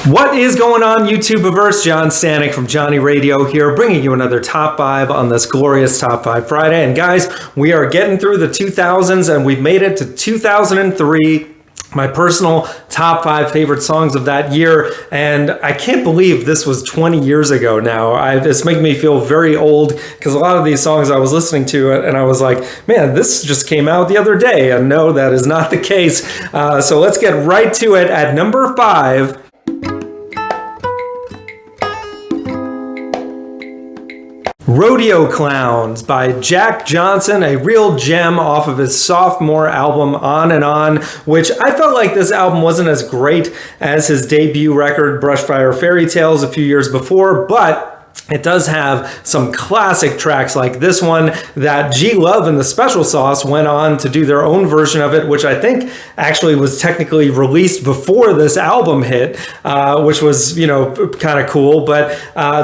What is going on, YouTubeverse? John Stanek from Johnny Radio here, bringing you another Top 5 on this glorious Top 5 Friday. And guys, we are getting through the 2000s and we've made it to 2003. My personal top 5 favorite songs of that year, and I can't believe this was 20 years ago now. It's making me feel very old because a lot of these songs I was listening to and I was like, man, this just came out the other day, and no, that is not the case. So let's get right to it. At number 5, Rodeo Clowns by Jack Johnson, a real gem off of his sophomore album On and On, which I felt like this album wasn't as great as his debut record Brushfire Fairy Tales a few years before, but it does have some classic tracks like this one that G Love and the Special Sauce went on to do their own version of it, which I think actually was technically released before this album hit, which was, kind of cool. But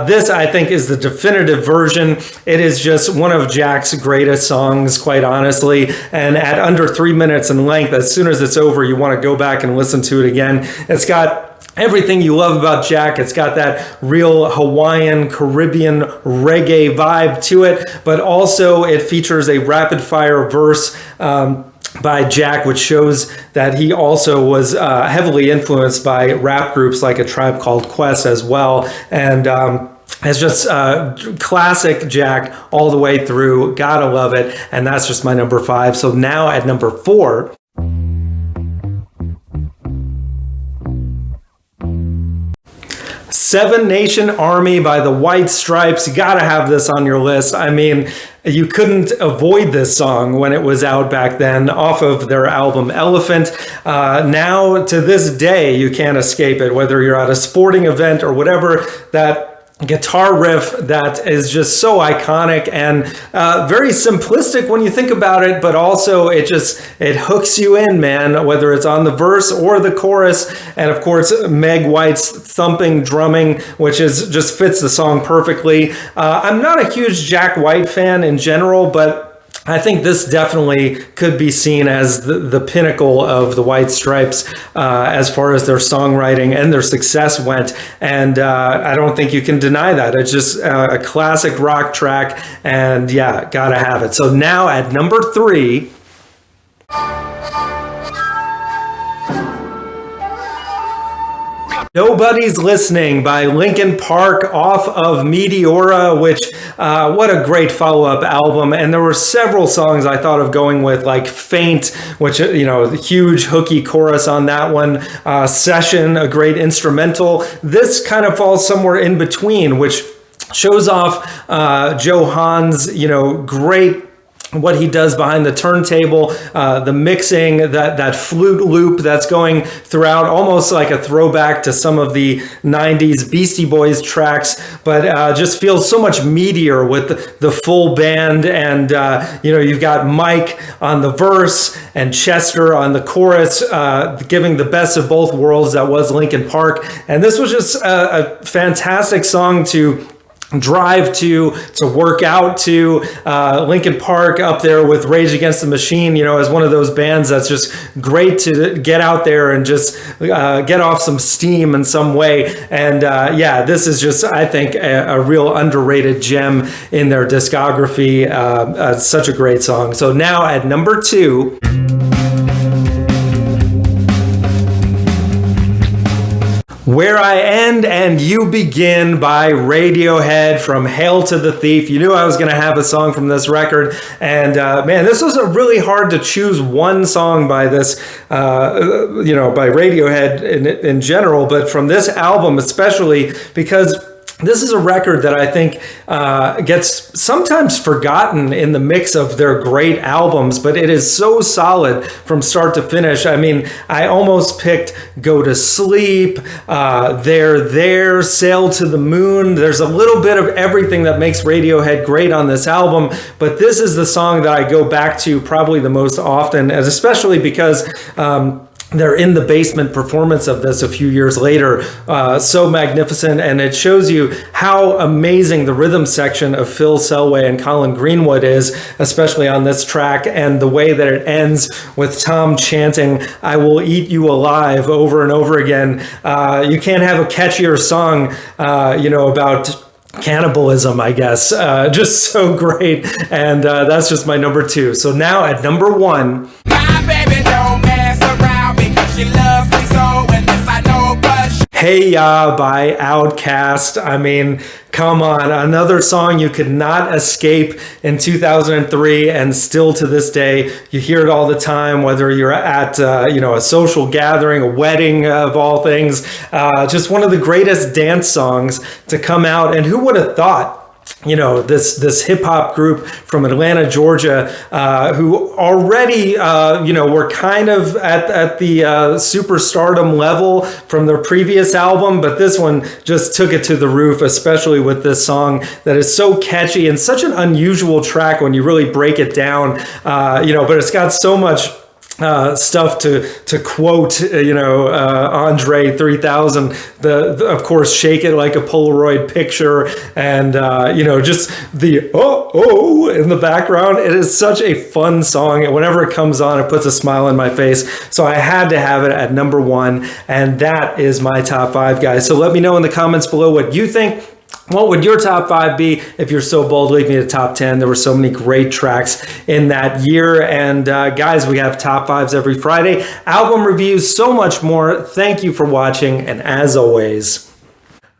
this, I think, is the definitive version. It is just one of Jack's greatest songs, quite honestly. And at under 3 minutes in length, as soon as it's over, you want to go back and listen to it again. It's got everything you love about Jack. It's got that real Hawaiian, Caribbean reggae vibe to it, but also it features a rapid fire verse by Jack, which shows that he also was heavily influenced by rap groups like A Tribe Called Quest as well. And it's just classic Jack all the way through. Gotta love it. And that's just my number 5. So now at number 4, Seven Nation Army by the White Stripes. You gotta have this on your list. I mean, you couldn't avoid this song when it was out back then off of their album Elephant. Now, to this day, you can't escape it, whether you're at a sporting event or whatever. That guitar riff that is just so iconic and very simplistic when you think about it, but also it hooks you in, man, whether it's on the verse or the chorus. And of course, Meg White's thumping drumming, which just fits the song perfectly. I'm not a huge Jack White fan in general, but I think this definitely could be seen as the pinnacle of the White Stripes as far as their songwriting and their success went. And I don't think you can deny that. It's just a classic rock track. And yeah, gotta have it. So now at number 3, Nobody's Listening by Linkin Park off of Meteora, which what a great follow-up album. And there were several songs I thought of going with, like Faint, which, the huge hooky chorus on that one. Session, a great instrumental. This kind of falls somewhere in between, which shows off Joe Hahn's, great what he does behind the turntable, the mixing, that flute loop that's going throughout, almost like a throwback to some of the 90s Beastie Boys tracks, but just feels so much meatier with the full band. And, you've got Mike on the verse and Chester on the chorus, giving the best of both worlds that was Linkin Park. And this was just a fantastic song to drive to work out to. Linkin Park up there with Rage Against the Machine, as one of those bands that's just great to get out there and just get off some steam in some way. And this is just, I think, a real underrated gem in their discography. Such a great song. So now at number 2, Where I End and You Begin by Radiohead, from Hail to the Thief. You knew I was going to have a song from this record. And man, this was really hard to choose one song by this, by Radiohead in general, but from this album especially, because this is a record that I think gets sometimes forgotten in the mix of their great albums, but it is so solid from start to finish. I mean, I almost picked Go to Sleep, There, Sail to the Moon. There's a little bit of everything that makes Radiohead great on this album, but this is the song that I go back to probably the most often, and especially because their in the basement performance of this a few years later, so magnificent, and it shows you how amazing the rhythm section of Phil Selway and Colin Greenwood is, especially on this track, and the way that it ends with Tom chanting "I will eat you alive" over and over again. You can't have a catchier song, about cannibalism, I guess. Just so great, and that's just my number 2. So now at number 1. My baby don't mess around because she loves me so, and this I know, but Hey Ya by Outkast. I mean, come on, another song you could not escape in 2003, and still to this day, you hear it all the time, whether you're at, a social gathering, a wedding of all things. Just one of the greatest dance songs to come out, and who would have thought, this hip hop group from Atlanta, Georgia, who already, were kind of at the superstardom level from their previous album, but this one just took it to the roof, especially with this song that is so catchy and such an unusual track when you really break it down, but it's got so much stuff to quote, Andre 3000, of course, "Shake It Like a Polaroid Picture," and just the oh in the background. It is such a fun song, and whenever it comes on, it puts a smile on my face. So I had to have it at number 1, and that is my top 5, guys. So let me know in the comments below what you think. What would your top 5 be? If you're so bold, leave me a top 10. There were so many great tracks in that year. And guys, we have top 5s every Friday, album reviews, so much more. Thank you for watching. And as always,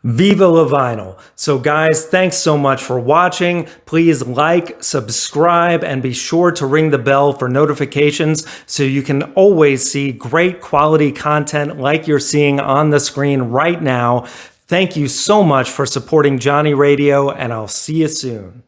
Viva La Vinyl. So guys, thanks so much for watching. Please like, subscribe, and be sure to ring the bell for notifications so you can always see great quality content like you're seeing on the screen right now. Thank you so much for supporting Johnny Radio, and I'll see you soon.